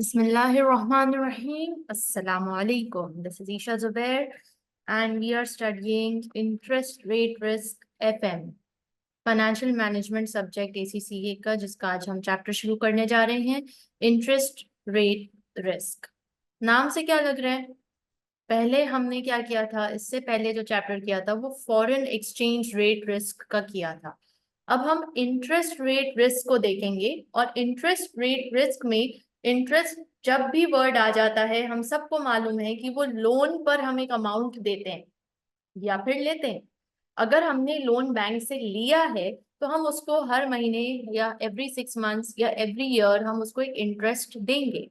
Bismillahirrahmanirrahim. Assalamu alaikum. This is Isha Zubair and we are studying Interest Rate Risk FM, Financial Management Subject ACCA का, जिसका आज हम chapter शुरू करने जा रहे हैं, इंटरेस्ट रेट रिस्क। नाम से क्या लग रहा है? पहले हमने क्या किया था? इससे पहले जो चैप्टर किया था वो फॉरेन एक्सचेंज रेट रिस्क का किया था। अब हम इंटरेस्ट रेट रिस्क को देखेंगे और इंटरेस्ट रेट रिस्क में इंटरेस्ट जब भी वर्ड आ जाता है, हम सबको मालूम है कि वो लोन पर हम एक अमाउंट देते हैं या फिर लेते हैं। अगर हमने लोन बैंक से लिया है तो हम उसको हर महीने या एवरी 6 मंथ्स या एवरी ईयर हम उसको एक इंटरेस्ट देंगे,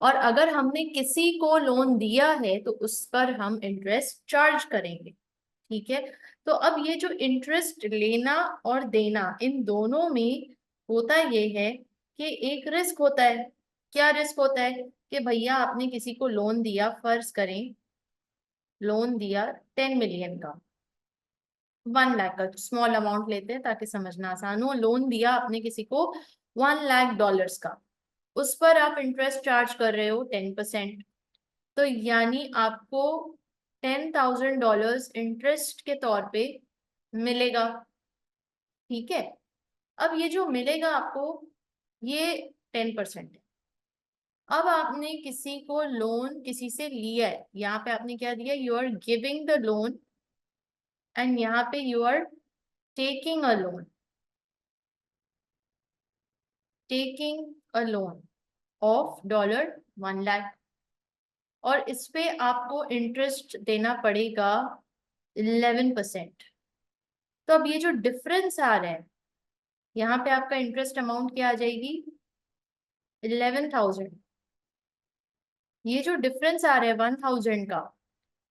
और अगर हमने किसी को लोन दिया है तो उस पर हम इंटरेस्ट चार्ज करेंगे। ठीक है, तो अब ये जो इंटरेस्ट लेना और देना, इन दोनों में होता ये है कि एक रिस्क होता है। क्या रिस्क होता है? कि भैया आपने किसी को लोन दिया, फर्ज करें लोन दिया 10 मिलियन का, 1 लाख का, स्मॉल अमाउंट लेते हैं ताकि समझना आसान हो। लोन दिया आपने किसी को $1 लाख का, उस पर आप इंटरेस्ट चार्ज कर रहे हो 10%। तो यानी आपको $10,000 इंटरेस्ट के तौर पे मिलेगा। ठीक है, अब ये जो मिलेगा आपको, ये 10% है। अब आपने किसी को लोन किसी से लिया है, यहाँ पे आपने क्या दिया? You are giving the loan and यहाँ पे you are taking a loan, taking a loan of $1 lakh, और इस पे आपको इंटरेस्ट देना पड़ेगा 11%। तो अब ये जो डिफरेंस आ रहा है, यहाँ पे आपका इंटरेस्ट अमाउंट क्या आ जाएगी? 11,000। ये जो डिफरेंस आ रहा है 1,000 का,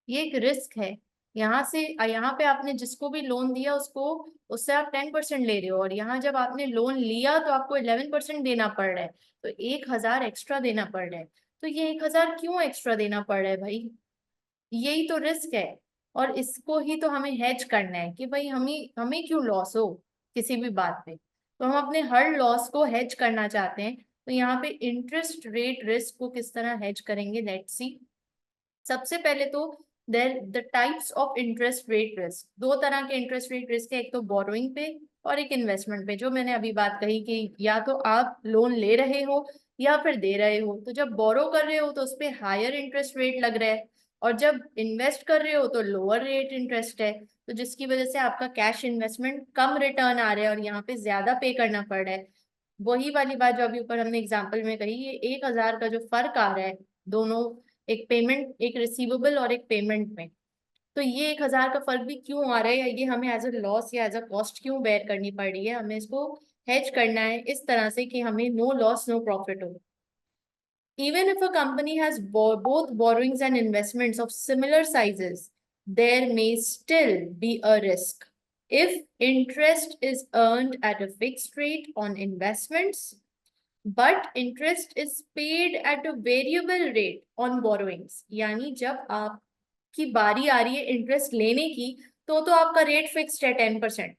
ये एक रिस्क है। यहाँ से यहाँ पे आपने जिसको भी लोन दिया उसको, उससे आप 10% ले रहे हो, और यहाँ जब आपने लोन लिया तो आपको 11% देना पड़ रहा है, तो 1,000 एक्स्ट्रा देना पड़ रहा है। तो ये 1,000 क्यों एक्स्ट्रा देना पड़ रहा है भाई? यही तो रिस्क है, और इसको ही तो हमें हेज करना है कि भाई हमें हमें क्यों लॉस हो किसी भी बात पे। तो हम अपने हर लॉस को हेज करना चाहते हैं। तो यहाँ पे इंटरेस्ट रेट रिस्क को किस तरह हेज करेंगे, लेट्स सी। सबसे पहले तो there the types of interest rate risk, दो तरह के इंटरेस्ट रेट रिस्क है, एक तो बोरोइंग पे और एक इन्वेस्टमेंट पे। जो मैंने अभी बात कही कि या तो आप लोन ले रहे हो या फिर दे रहे हो, तो जब बोरो कर रहे हो तो उस पर हायर इंटरेस्ट रेट लग रहा है, और जब इन्वेस्ट कर रहे हो तो लोअर रेट इंटरेस्ट है। तो जिसकी वजह से आपका कैश इन्वेस्टमेंट कम रिटर्न आ रहा है और यहाँ पे ज्यादा पे करना पड़ रहा है। वही वाली बात जो अभी ऊपर हमने एग्जाम्पल में कही, ये 1,000 का जो फर्क आ रहा है दोनों, एक पेमेंट, एक रिसीवेबल और एक पेमेंट में, तो ये 1,000 का फर्क भी क्यों आ रहा है, या ये हमें एज अ लॉस या एज अ कॉस्ट क्यों बेयर करनी पड़ रही है? हमें इसको हेज करना है इस तरह से कि हमें नो लॉस नो प्रॉफिट हो। Even if a company has both borrowings and investments of similar sizes, there may still be a risk. If interest is earned at a fixed rate on investments, but interest is paid at a variable rate on borrowings, यानी जब आपकी बारी आ रही है interest लेने की, तो आपका रेट फिक्स्ड है 10%,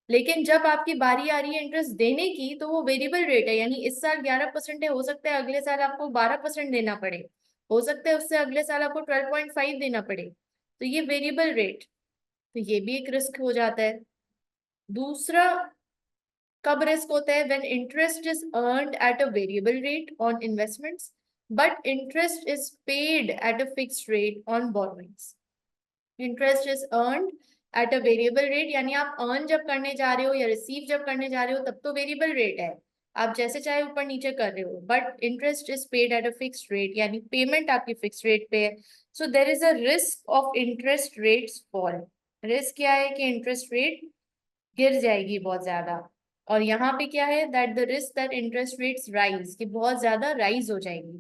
लेकिन जब आपकी बारी आ रही है इंटरेस्ट देने की तो वो वेरिएबल रेट है। यानी इस साल 11% है, हो सकता है अगले साल आपको 12% देना पड़े, हो सकता है उससे अगले साल आपको 12.5 देना पड़े। तो ये वेरिएबल रेट, तो ये भी एक रिस्क हो जाता है। दूसरा कब रिस्क होता है? When interest is earned at a variable rate on investments but interest is paid at a fixed rate on borrowings. Interest is earned at a variable rate, यानी आप अर्न जब करने जा रहे हो या रिसीव जब करने जा रहे हो तब तो वेरिएबल रेट है, आप जैसे चाहे ऊपर नीचे कर रहे हो, but interest is paid at a fixed rate, यानी पेमेंट आपकी फिक्स्ड रेट पे है। So there is a risk of interest rates fall. Risk क्या है? कि इंटरेस्ट रेट गिर जाएगी बहुत ज्यादा। और यहाँ पे क्या है? That the risk that interest rates rise, कि बहुत ज्यादा राइज हो जाएगी।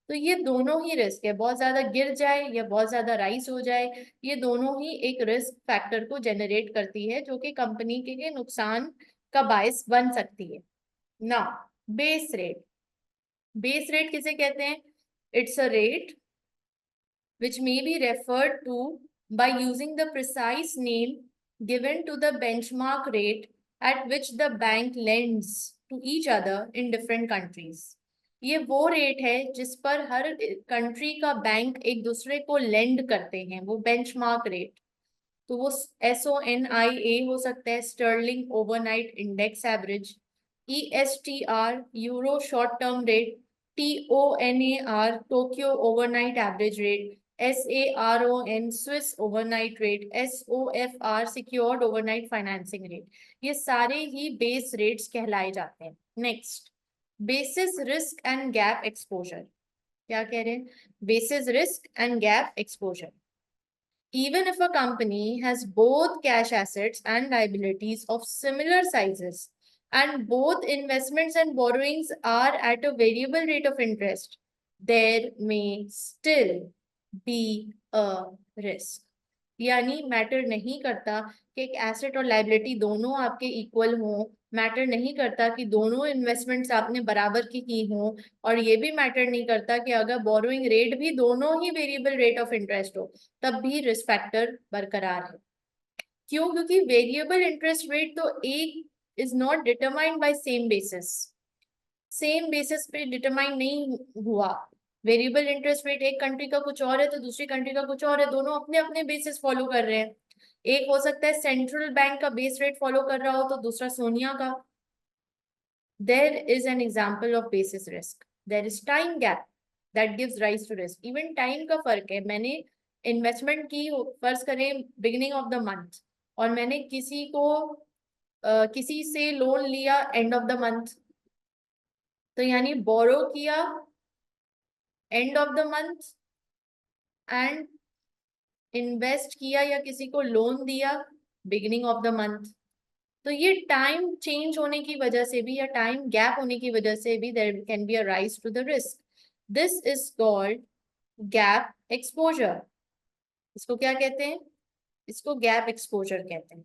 तो ये दोनों ही रिस्क है, बहुत ज्यादा गिर जाए या बहुत ज्यादा राइज हो जाए, ये दोनों ही एक रिस्क फैक्टर को जनरेट करती है जो कि कंपनी के नुकसान का बायस बन सकती है ना। बेस रेट, बेस रेट किसे कहते हैं? It's a rate which may be referred to by using the precise name given to the benchmark rate at which the bank lends to each other in different countries. ये वो rate है जिस पर हर country का bank एक दूसरे को land करते हैं, वो बेंचमार्क रेट। तो वो SONIA हो सकता है, sterling overnight index average, ESTR euro short term rate, TONAR Tokyo overnight average rate, SARON Swiss overnight rate, SOFR secured overnight financing rate. ये सारे ही बेस रेट्स कहलाए जाते हैं। Next, basis risk and gap exposure. क्या कह रहे हैं? Basis risk and gap exposure. Even if a company has both cash assets and liabilities of similar sizes, and both investments and borrowings are at a variable rate of interest, there may still be a risk. यानी matter नहीं करता कि एक asset और liability दोनों आपके equal हों, matter नहीं करता कि दोनों इन्वेस्टमेंट्स आपने बराबर की हों, और ये भी मैटर नहीं करता कि अगर बोरोइंग रेट भी दोनों ही वेरिएबल रेट ऑफ इंटरेस्ट हो, तब भी रिस्क फैक्टर बरकरार है। क्यों? क्योंकि वेरिएबल इंटरेस्ट रेट तो एक is not determined by same basis, same basis पे डिटरमाइन नहीं हुआ। वेरिएबल इंटरेस्ट रेट एक कंट्री का कुछ और है तो दूसरी कंट्री का कुछ और है, दोनों अपने अपने बेसिस फॉलो कर रहे हैं। एक हो सकता है सेंट्रल बैंक का बेस रेट फॉलो कर रहा हो तो दूसरा सोनिया का। There is an example of basis risk. There is time gap that gives rise to risk. Even time का फर्क है। मैंने इन्वेस्टमेंट की, फर्ज करें बिगिनिंग ऑफ द मंथ, और मैंने किसी से लोन लिया एंड ऑफ द मंथ, तो यानी बोरो किया end of the month and invest किया या किसी को लोन दिया बिगिनिंग ऑफ द मंथ। तो ये टाइम चेंज होने की वजह से भी या टाइम गैप होने की वजह से भी there can be a rise to the risk. This is called gap exposure. इसको क्या कहते हैं? इसको गैप एक्सपोजर कहते हैं,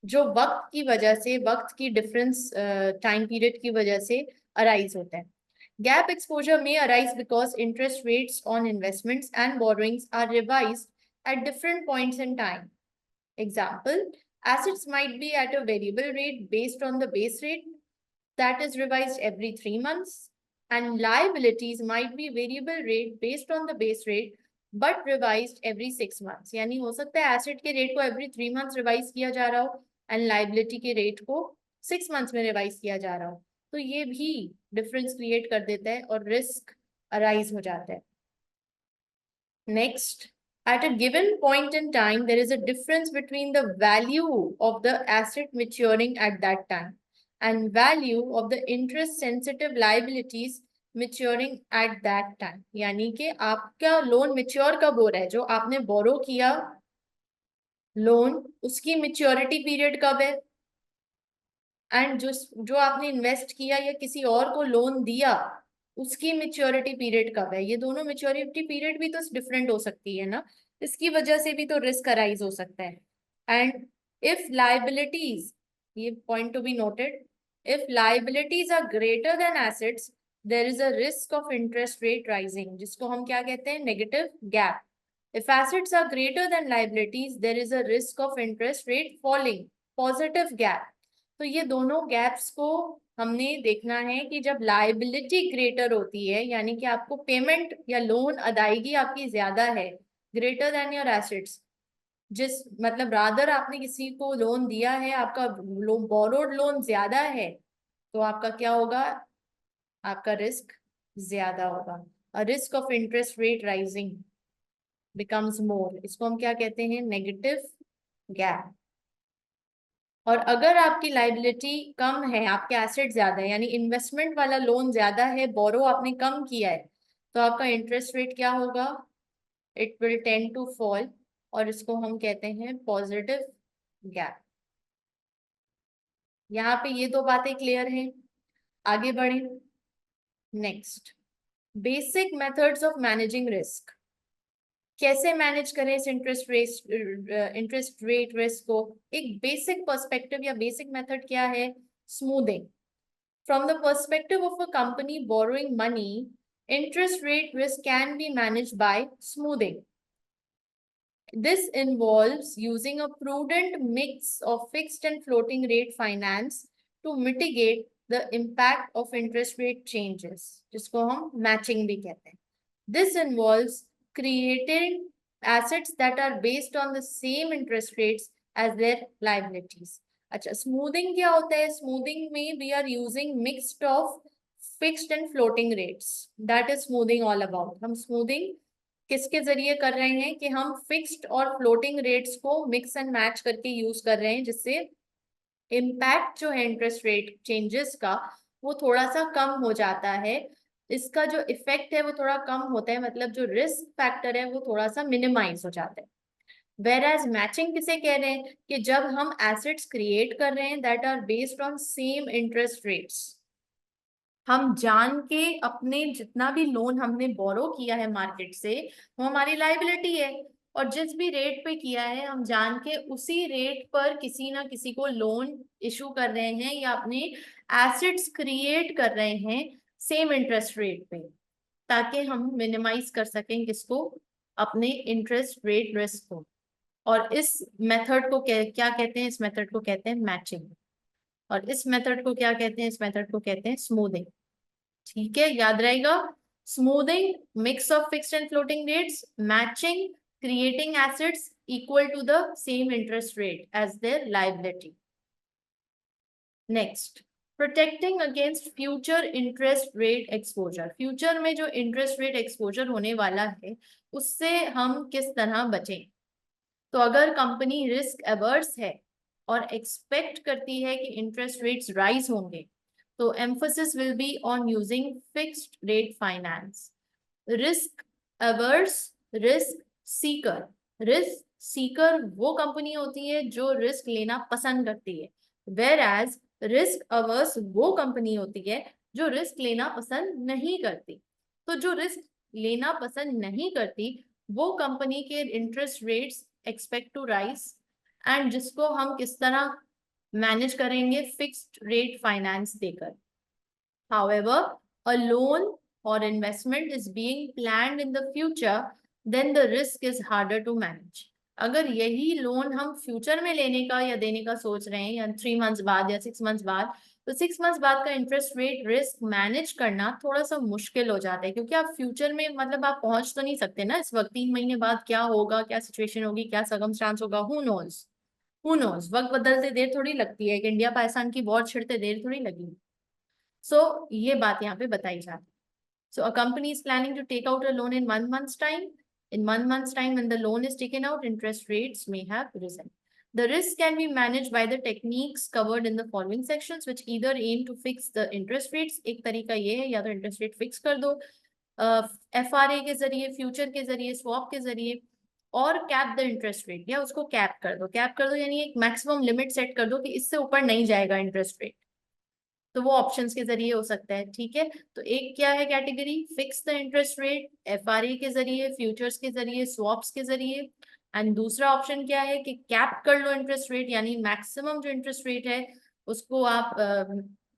जो वक्त की वजह से, वक्त की डिफरेंस टाइम पीरियड की वजह से अराइज होता है। Gap exposure may arise because interest rates on investments and borrowings are revised at different points in time. Example, assets might be at a variable rate based on the base rate that is revised every 3 months, and liabilities might be variable rate based on the base rate but revised every 6 months. यानी हो सकता है asset के rate को every 3 months revise किया जा रहा हो एंड लाइबिलिटी के रेट को 6 months में रिवाइज किया जा रहा हो। तो ये भी डिफरेंस क्रिएट कर देता है और रिस्क अराइज हो जाता है। Next, at a given point in time there is a difference between the value of the asset maturing at that time and value of the interest sensitive liabilities maturing at that time। यानी कि आपका loan mature कब हो रहा है, जो आपने बोरो किया लोन उसकी मेच्योरिटी पीरियड कब है, एंड जो आपने इन्वेस्ट किया या किसी और को लोन दिया उसकी मेच्योरिटी पीरियड कब है। ये दोनों मेच्योरिटी पीरियड भी तो डिफरेंट हो सकती है ना, इसकी वजह से भी तो रिस्क अराइज हो सकता है। एंड इफ लाइबिलिटीज, ये point to be noted, if liabilities are greater than assets there is a risk of interest rate rising, जिसको हम क्या कहते हैं? Negative gap. If assets are greater than liabilities there is a risk of interest rate falling, positive gap. तो ये दोनों gaps को हमने देखना है कि जब लाइबिलिटी ग्रेटर होती है, यानी कि आपको पेमेंट या लोन अदायगी आपकी ज्यादा है, ग्रेटर देन योर एसेट्स, जिस मतलब रादर आपने किसी को लोन दिया है, आपका बोरोड लोन ज्यादा है, तो आपका क्या होगा? आपका रिस्क ज्यादा होगा। Risk of interest rate rising becomes more, इसको हम क्या कहते हैं? Negative gap. और अगर आपकी लाइबिलिटी कम है, आपके एसेट ज्यादा है, यानी इन्वेस्टमेंट वाला लोन ज्यादा है, बोरो आपने कम किया है, तो आपका इंटरेस्ट रेट क्या होगा? It will tend to fall, और इसको हम कहते हैं पॉजिटिव गैप। यहाँ पे ये दो बातें क्लियर हैं। आगे बढ़े। Next, basic methods of managing risk. कैसे मैनेज करें इस इंटरेस्ट रेट रिस्क को? एक बेसिक पर्सपेक्टिव या बेसिक मेथड क्या है? Smoothing. From the perspective of a company borrowing money, interest rate risk can be managed by smoothing. This involves using a prudent mix of fixed and floating rate finance to mitigate the impact of interest rate changes, जिसको हम matching भी कहते हैं. This involves creating assets that are based on the same interest rates as their liabilities. अच्छा, smoothing क्या होता है? Smoothing में we are using mixed of fixed and floating rates. That is smoothing all about. हम smoothing किसके जरिए कर रहे हैं कि हम फिक्स्ड और फ्लोटिंग रेट्स को मिक्स एंड मैच करके यूज कर रहे हैं, जिससे इम्पैक्ट जो है इंटरेस्ट रेट चेंजेस का वो थोड़ा सा कम हो जाता है. इसका जो इफेक्ट है वो थोड़ा कम होता है, मतलब जो रिस्क फैक्टर है वो थोड़ा सा मिनिमाइज हो जाता है. वेर एज मैचिंग किसे कह रहे हैं कि जब हम एसेट्स क्रिएट कर रहे हैं that are based on same interest rates. हम जान के अपने जितना भी लोन हमने बोरो किया है मार्केट से वो हमारी लाइबिलिटी है, और जिस भी रेट पे किया है हम जान के उसी रेट पर किसी ना किसी को लोन इशू कर रहे हैं या अपने एसेट्स क्रिएट कर रहे हैं सेम इंटरेस्ट रेट पे, ताकि हम मिनिमाइज कर सकें किसको? अपने इंटरेस्ट रेट रिस्क को. और इस मेथड को क्या कहते हैं? इस मेथड को कहते हैं मैचिंग. और इस मेथड को क्या कहते हैं? इस मेथड को कहते हैं स्मूथिंग. ठीक है, याद रहेगा. Smoothing, mix of fixed and floating rates. Matching, creating assets equal to the same interest rate as their liability. Next, protecting against future interest rate exposure. Future में जो इंटरेस्ट रेट एक्सपोजर होने वाला है उससे हम किस तरह बचें? तो अगर कंपनी रिस्क एवर्स है और एक्सपेक्ट करती है कि इंटरेस्ट रेट्स राइज होंगे, तो emphasis will be on using fixed rate finance. Risk averse, risk Sikar. Risk Sikar वो कंपनी होती है जो रिस्क लेना पसंद करती है, वेर एज रिस्क अवर्स वो कंपनी होती है जो रिस्क लेना पसंद नहीं करती. तो जो रिस्क लेना पसंद नहीं करती वो कंपनी के interest rates expect to rise, and जिसको हम किस तरह मैनेज करेंगे? फिक्स्ड रेट फाइनेंस देकर. However, a loan or investment is being planned in the future, then the risk is harder to manage. अगर यही लोन हम फ्यूचर में लेने का या देने का सोच रहे हैं या 3 मंथ्स बाद या 6 मंथ्स बाद, तो 6 मंथ्स बाद का इंटरेस्ट रेट रिस्क मैनेज करना थोड़ा सा मुश्किल हो जाता है, क्योंकि आप फ्यूचर में मतलब आप पहुंच तो नहीं सकते ना इस वक्त. 3 महीने बाद क्या होगा, क्या सिचुएशन होगी, क्या सर्कमस्टांस होगा, हु नोज. Who knows. वक्त बदलते देर थोड़ी लगती है, कि इंडिया पाकिस्तान की वॉर छिड़ते देर थोड़ी लगी. सो ये बात यहाँ पे बताई जाती है. So a company is planning to take out a loan in 1 month's time. In 1 month's time, when the loan is taken out, interest rates may have risen. The risk can be managed by the techniques covered in the following sections, which either aim to fix the interest rates. एक तरीका ये है, या तो interest rate fix कर दो FRA के जरिए, फ्यूचर के जरिए, स्वैप के जरिए, और कैप द इंटरेस्ट रेट, या उसको कैप कर दो. कैप कर दो यानी एक मैक्सिमम लिमिट सेट कर दो कि इससे ऊपर नहीं जाएगा इंटरेस्ट रेट. तो वो ऑप्शंस के जरिए हो सकता है. ठीक है, तो एक क्या है category? Fix the interest rate FRA के जरिए, फ्यूचर्स के जरिए, स्वैप्स के जरिए. एंड दूसरा ऑप्शन क्या है कि कैप कर लो इंटरेस्ट रेट, यानी मैक्सिमम जो इंटरेस्ट रेट है उसको आप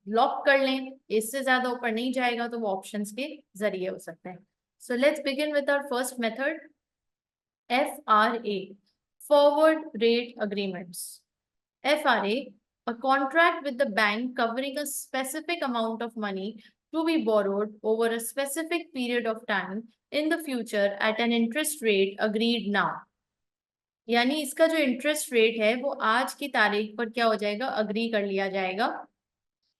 लॉक कर लें, इससे ज्यादा ऊपर नहीं जाएगा, तो वो ऑप्शंस के जरिए हो सकता है. So let's begin with our first method, FRA, forward rate agreements. FRA, a contract with the bank covering a specific amount of money to be borrowed over a specific period of time in the future at an interest rate agreed now. यानी इसका जो interest rate है वो आज की तारीख पर क्या हो जाएगा? अग्री कर लिया जाएगा,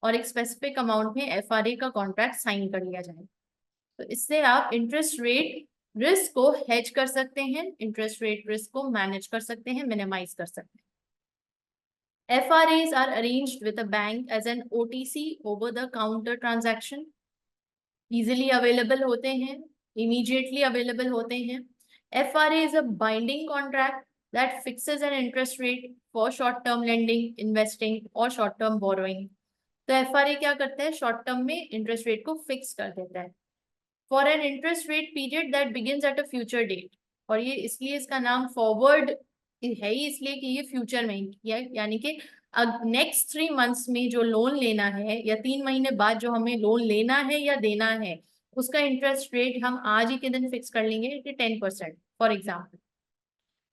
और एक स्पेसिफिक अमाउंट में FRA का कॉन्ट्रैक्ट साइन कर लिया जाएगा. तो इससे आप इंटरेस्ट रेट रिस्क को हेज कर सकते हैं, इंटरेस्ट रेट रिस्क को मैनेज कर सकते हैं, मिनिमाइज कर सकते हैं. FRAs are arranged with a bank as an OTC, over the counter transaction. Easily available होते हैं, immediately available होते हैं. FRA is a binding contract that fixes an interest rate for short term lending, investing और short term borrowing. तो FRA क्या करता है? Short term में इंटरेस्ट रेट को फिक्स कर देता है for an interest rate period that begins at a future date. और ये इसलिए इसका नाम फॉरवर्ड है ही इसलिए कि ये फ्यूचर में किया, यानी कि नेक्स्ट 3 मंथ्स में जो लोन लेना है या 3 महीने बाद जो हमें लोन लेना है या देना है उसका इंटरेस्ट रेट हम आज ही के दिन फिक्स कर लेंगे कि 10% फॉर एग्जाम्पल.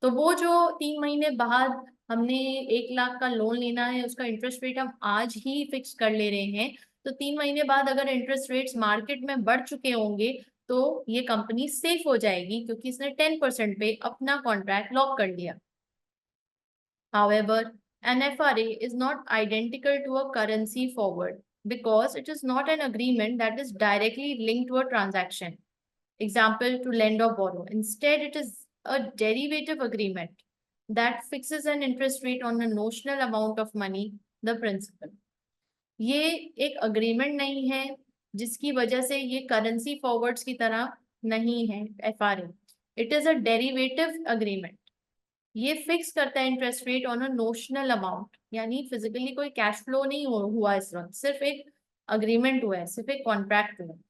तो वो जो 3 महीने बाद हमने 1 लाख का लोन लेना है, उसका इंटरेस्ट रेट हम आज ही फिक्स कर ले रहे हैं, तो 3 महीने बाद अगर इंटरेस्ट रेट्स मार्केट में बढ़ चुके होंगे तो ये कंपनी सेफ हो जाएगी, क्योंकि इसने 10% पे अपना कॉन्ट्रैक्ट लॉक कर लिया। However, an FRA is not identical to a currency forward because it is not an agreement that is directly linked to a transaction. Example, to lend or borrow. Instead, it is a derivative agreement that fixes an interest rate on a notional amount of money, the principal. ये एक agreement नहीं है जिसकी वजह से ये currency forwards की तरह नहीं है FRA. It is a derivative agreement. ये फिक्स करता है interest rate on a notional amount, यानी फिजिकली कोई कैश फ्लो नहीं हुआ इस वक्त, सिर्फ एक अग्रीमेंट हुआ है, सिर्फ एक कॉन्ट्रैक्ट हुआ है।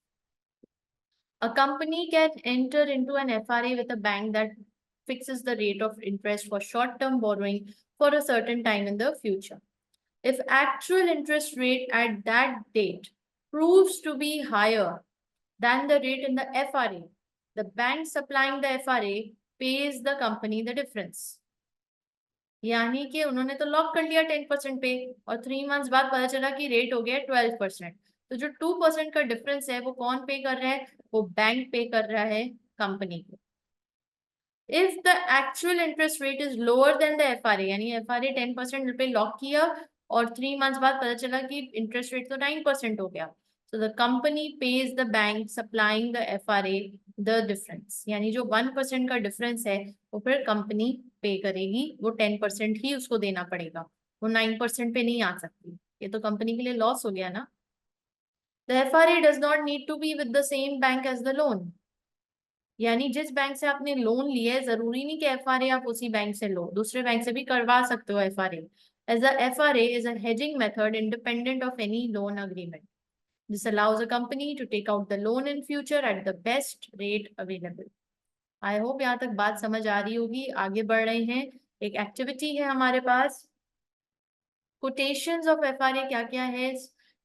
A company can enter into an FRA with a bank that fixes the rate of interest for short-term borrowing for a certain time in the future. If actual interest rate at that date proves to be higher than the rate in the FRA, the bank supplying the FRA pays the company the difference. यानी कि उन्होंने तो lock कर लिया 10% पे, और 3 months बाद पता चला कि रेट हो गया 12%। तो जो 2% का डिफरेंस है वो कौन पे कर रहा है? वो बैंक पे कर रहा है कंपनी को। If the actual interest rate is lower than the FRA, यानी FRA 10% पे लॉक किया और 3 मंथ्स बाद पता चला कि इंटरेस्ट रेट तो 9% हो गया, so the company pays the bank supplying the FRA the difference, यानी जो 1% का डिफरेंस है वो फिर कंपनी पे करेगी, वो 10% ही उसको देना पड़ेगा, वो 9% पे नहीं आ सकती। ये तो कंपनी के लिए लॉस हो गया ना। The FRA does not need to be with the same bank as the loan, यानी जिस बैंक से आपने लोन लिया है जरूरी नहीं कि FRA आप उसी बैंक से लो, दूसरे बैंक से भी करवा सकते हो FRA, as the FRA is a hedging method independent of any loan agreement. This allows a company to take out the loan in future at the best rate available. I hope यहाँ तक बात समझ आ रही होगी। आगे बढ़ रहे हैं, एक एक्टिविटी है हमारे पास। कोटेशंस ऑफ FRA क्या क्या है?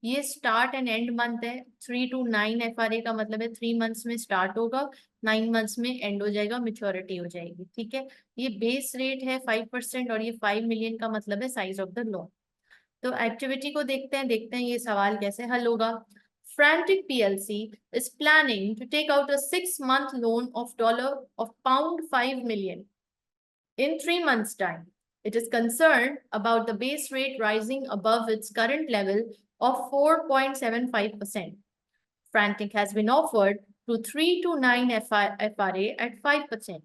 ये स्टार्ट एंड एंड मंथ है। 3 to 9 FRA का मतलब है 3 मंथ्स में स्टार्ट होगा, 9 मंथ्स में एंड हो जाएगा, मेच्योरिटी हो जाएगी। ठीक है, ये बेस रेट है 5% और ये 5 मिलियन का मतलब है साइज ऑफ द लोन। तो एक्टिविटी को देखते हैं ये सवाल कैसे हल होगा। Frantic PLC is planning to take out a 6-month loan of pound 5 million in 3 months' time. It is concerned about the base rate rising above its current level of 4.75%. Frantic has been offered to 3 to 9 FRA at 5%.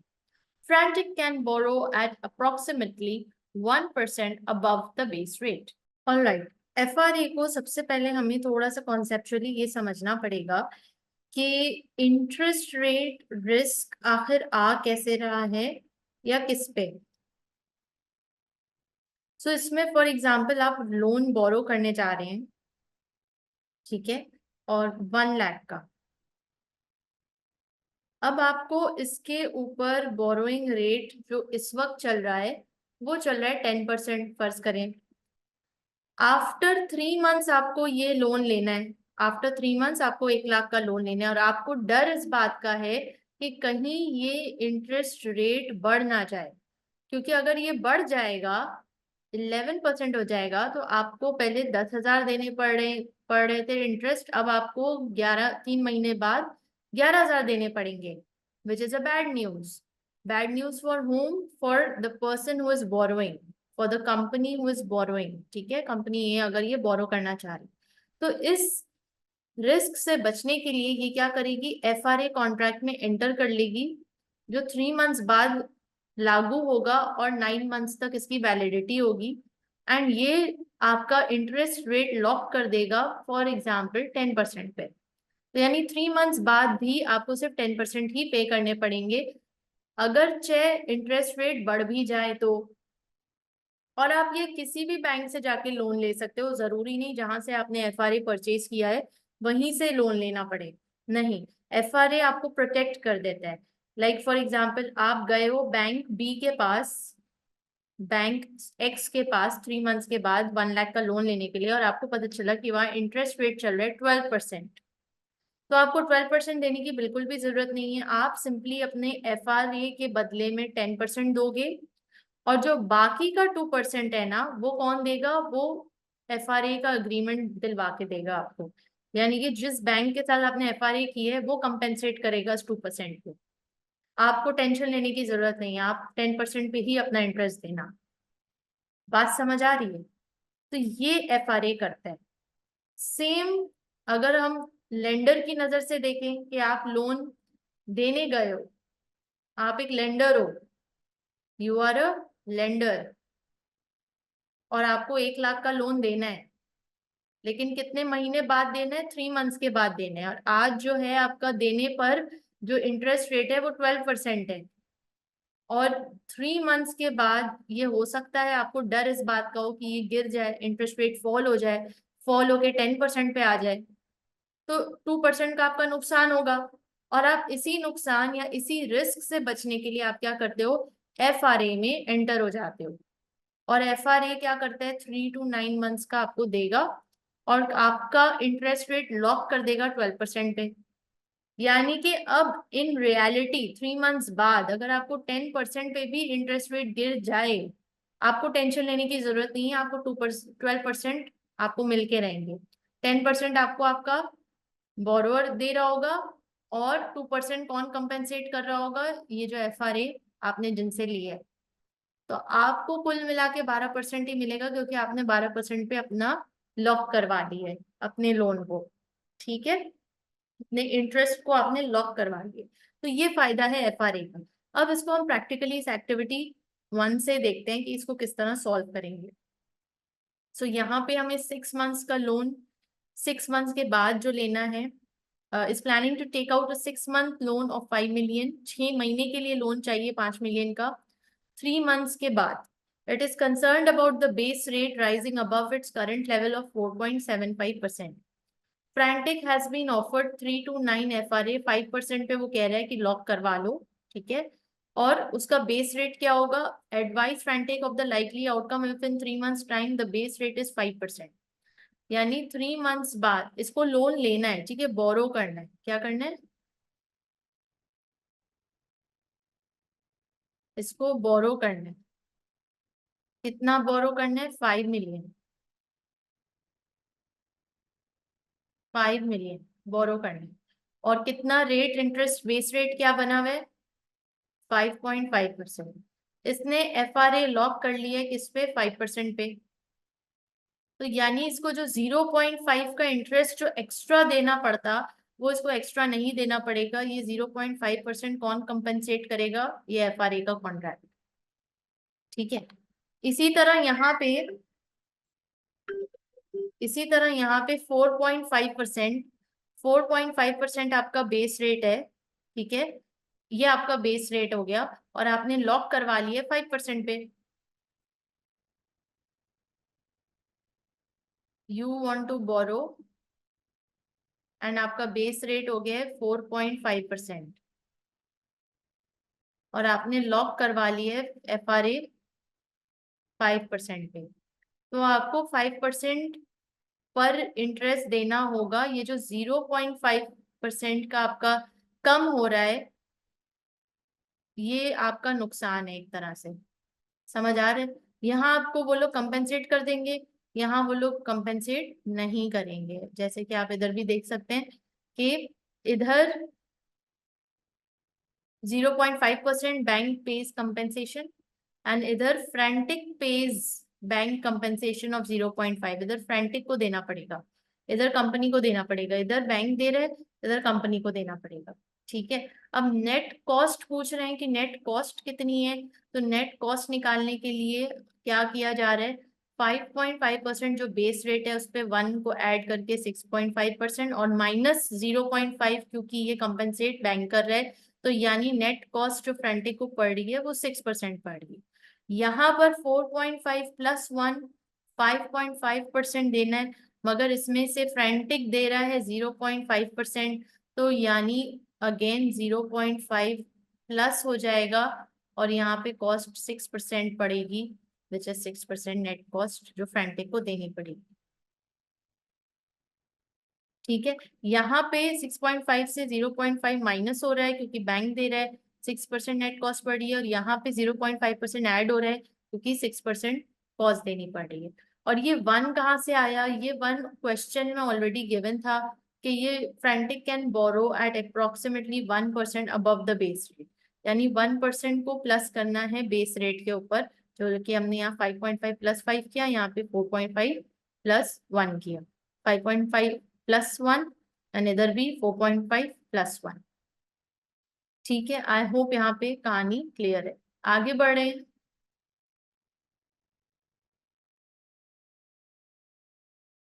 Frantic can borrow at approximately 1% above the base rate. Alright, FRA को सबसे पहले हमें थोड़ा सा conceptually ये समझना पड़ेगा कि इंटरेस्ट रेट रिस्क आखिर आ कैसे रहा है या किस पे। सो इसमें फॉर एग्जांपल आप लोन बोरो करने जा रहे हैं, ठीक है, और 1 लाख का। अब आपको इसके ऊपर बोरोइंग रेट जो इस वक्त चल रहा है वो चल रहा है 10% फर्ज करें। आफ्टर 3 मंथ्स आपको ये लोन लेना है, आफ्टर 3 मंथ्स आपको 1 लाख का लोन लेना है, और आपको डर इस बात का है कि कहीं ये इंटरेस्ट रेट बढ़ ना जाए, क्योंकि अगर ये बढ़ जाएगा 11% हो जाएगा तो आपको पहले 10,000 देने पड़ रहे थे इंटरेस्ट, अब आपको 3 महीने बाद 11,000 देने पड़ेंगे, which is a bad news. Bad news for whom? For the person who is borrowing, for the company who is borrowing. ठीक है, कंपनी ये अगर ये बोरो करना चाह रही, तो इस रिस्क से बचने के लिए ये क्या करेगी? FRA कॉन्ट्रैक्ट में एंटर कर लेगी, जो 3 मंथ्स बाद लागू होगा और 9 मंथ्स तक इसकी वैलिडिटी होगी, एंड ये आपका इंटरेस्ट रेट लॉक कर देगा फॉर एग्जाम्पल 10% पे। तो यानी 3 मंथ्स बाद भी आपको सिर्फ 10% ही पे करने पड़ेंगे, अगर चाहे इंटरेस्ट रेट बढ़ भी जाए तो। और आप ये किसी भी बैंक से जाके लोन ले सकते हो, जरूरी नहीं जहां से आपने FRA परचेज किया है वहीं से लोन लेना पड़े, नहीं, FRA आपको प्रोटेक्ट कर देता है। लाइक फॉर एग्जाम्पल आप गए हो बैंक B के पास, बैंक X के पास 3 मंथ्स के बाद 1 लाख का लोन लेने के लिए, और आपको पता चला कि वहाँ इंटरेस्ट रेट चल रहा है 12%। तो आपको 12% देने की बिल्कुल भी जरूरत नहीं है, आप सिंपली अपने FRA के बदले में 10% दोगे, और जो बाकी का 2% है ना, वो कौन देगा? वो एफआरए का अग्रीमेंट दिलवा के देगा आपको। यानी कि जिस बैंक के साथ आपने एफआरए की है वो कंपेंसेट करेगा इस 2% को। आपको टेंशन लेने की जरूरत नहीं है, आप 10% पे ही अपना इंटरेस्ट देना। बात समझ आ रही है? तो ये एफआरए करता है। सेम अगर हम लेंडर की नजर से देखें कि आप लोन देने गए हो, आप एक लेंडर हो, यू आर अ लेंडर, और आपको 1 लाख का लोन देना है, लेकिन कितने महीने बाद देना है? 3 मंथ्स के बाद देना है। और आज जो है आपका देने पर जो इंटरेस्ट रेट है वो 12% है। और 3 मंथ्स के बाद ये हो सकता है आपको डर इस बात का हो कि ये गिर जाए, इंटरेस्ट रेट फॉल हो जाए, फॉल होके 10% पे आ जाए, तो 2% का आपका नुकसान होगा। और आप इसी नुकसान या इसी रिस्क से बचने के लिए आप क्या करते हो? एफआरए में एंटर हो जाते हो। और एफआरए क्या करता है? 3 to 9 मंथ्स का आपको देगा और आपका इंटरेस्ट रेट लॉक कर देगा 12% पे। यानी कि अब इन रियलिटी 3 मंथ्स बाद अगर आपको 10% पे भी इंटरेस्ट रेट गिर जाए, आपको टेंशन लेने की जरूरत नहीं है। आपको 12% आपको मिलके रहेंगे। 10% आपको आपका बोरोवर दे रहा होगा, और 2% कौन कंपेंसेट कर रहा होगा? ये जो एफआरए आपने जिनसे लिए है। तो आपको कुल मिला के 12% ही मिलेगा, क्योंकि आपने 12% पे अपना लॉक करवा दिया है अपने लोन को। ठीक है, अपने इंटरेस्ट को आपने लॉक करवा दिया। तो ये फायदा है एफआरए का। अब इसको हम प्रैक्टिकली इस एक्टिविटी 1 से देखते हैं कि इसको किस तरह सॉल्व करेंगे। सो यहाँ पे हमें 6 मंथ्स का लोन 6 मंथ्स के बाद जो लेना है, is planning to take out 6 month loan of 5 million. 6 महीने के लिए लोन चाहिए 5 मिलियन का, 3 मंथ्स के बाद। It is concerned about the base rate rising above its current level of 4.75%। Frantic has been offered 3 to 9 FRA 5% पे, वो कह रहा है कि लॉक करवा लो। ठीक है, और उसका बेस रेट क्या होगा? Advice frantic of the likely outcome if in 3 months time the base rate is 5%। यानी 3 मंथ्स बाद इसको लोन लेना है। ठीक है, बोरो करना है। क्या करना है? इसको बोरो करना है। कितना बोरो करना है? 5 मिलियन। 5 मिलियन बोरो करना है। और कितना रेट, इंटरेस्ट बेस रेट क्या बना हुआ है? 5.5%। इसने एफआरए लॉक कर लिया है किस पे? 5% पे। तो यानी इसको जो 0.5 का इंटरेस्ट जो एक्स्ट्रा देना पड़ता, वो इसको एक्स्ट्रा नहीं देना पड़ेगा। ये 0.5% कौन कंपेंसेट करेगा? ये एफआरए का कॉन्ट्रैक्ट। ठीक है, इसी तरह यहाँ पे इसी तरह यहाँ पे 4.5%, 4.5% आपका बेस रेट है। ठीक है, ये आपका बेस रेट हो गया, और आपने लॉक करवा लिया 5% पे। You want to borrow, and आपका बेस रेट हो गया है 4.5%, और आपने लॉक करवा लिया है एफआरए 5% पे। तो आपको 5% पर इंटरेस्ट देना होगा। ये जो 0.5% का आपका कम हो रहा है, ये आपका नुकसान है एक तरह से। समझ आ रहे? यहाँ आपको वो लोग कंपेंसेट कर देंगे, यहाँ वो लोग कंपेंसेट नहीं करेंगे। जैसे कि आप इधर भी देख सकते हैं कि इधर 0.5% बैंक पेज कंपेंसेशन, एंड इधर frantic page bank compensation of 0.5। इधर फ्रैंटिक को देना पड़ेगा, इधर कंपनी को देना पड़ेगा। इधर बैंक दे रहे हैं, इधर कंपनी को देना पड़ेगा। ठीक है, अब नेट कॉस्ट पूछ रहे हैं कि नेट कॉस्ट कितनी है। तो नेट कॉस्ट निकालने के लिए क्या किया जा रहा है? 5.5% जो बेस रेट है उस पर 1 को ऐड करके 6.5%, और -0.5 क्योंकि ये कंपनसेट बैंक कर रहा है। तो यानी नेट कॉस्ट जो फ्रंटिक को पड़ रही है वो 6% पड़ रही है। यहाँ पर 4.5 प्लस 1, 5.5% देना है, मगर इसमें से फ्रंटिक दे रहा है 0.5%। तो यानी अगेन 0.5 प्लस हो जाएगा, और यहाँ पे कॉस्ट 6% पड़ेगी, विच इज 6% नेट कॉस्ट जो फ्रंटिक को देनी पड़ेगी। ठीक है, यहाँ पे 6.5 से 0.5 माइनस हो रहा है क्योंकि बैंक दे रहा है, 6% नेट कॉस्ट पड़ रही है, और यहाँ पे 0.5% ऐड हो रहा है, क्योंकि 6% कॉस्ट देनी पड़ रही है। और ये 1 कहाँ से आया? ये 1 क्वेश्चन में ऑलरेडी गिवन था कि ये Frantic can borrow at approximately 1% above the base rate, यानी 1% को प्लस करना है बेस रेट के ऊपर, जो कि हमने यहाँ 5.5 प्लस 5 किया, यहाँ पे 4.5 प्लस 1 किया, 5.5 प्लस 1 एंड इधर भी 4.5 प्लस 1। ठीक है, आई होप यहाँ पे कहानी क्लियर है। आगे बढ़े।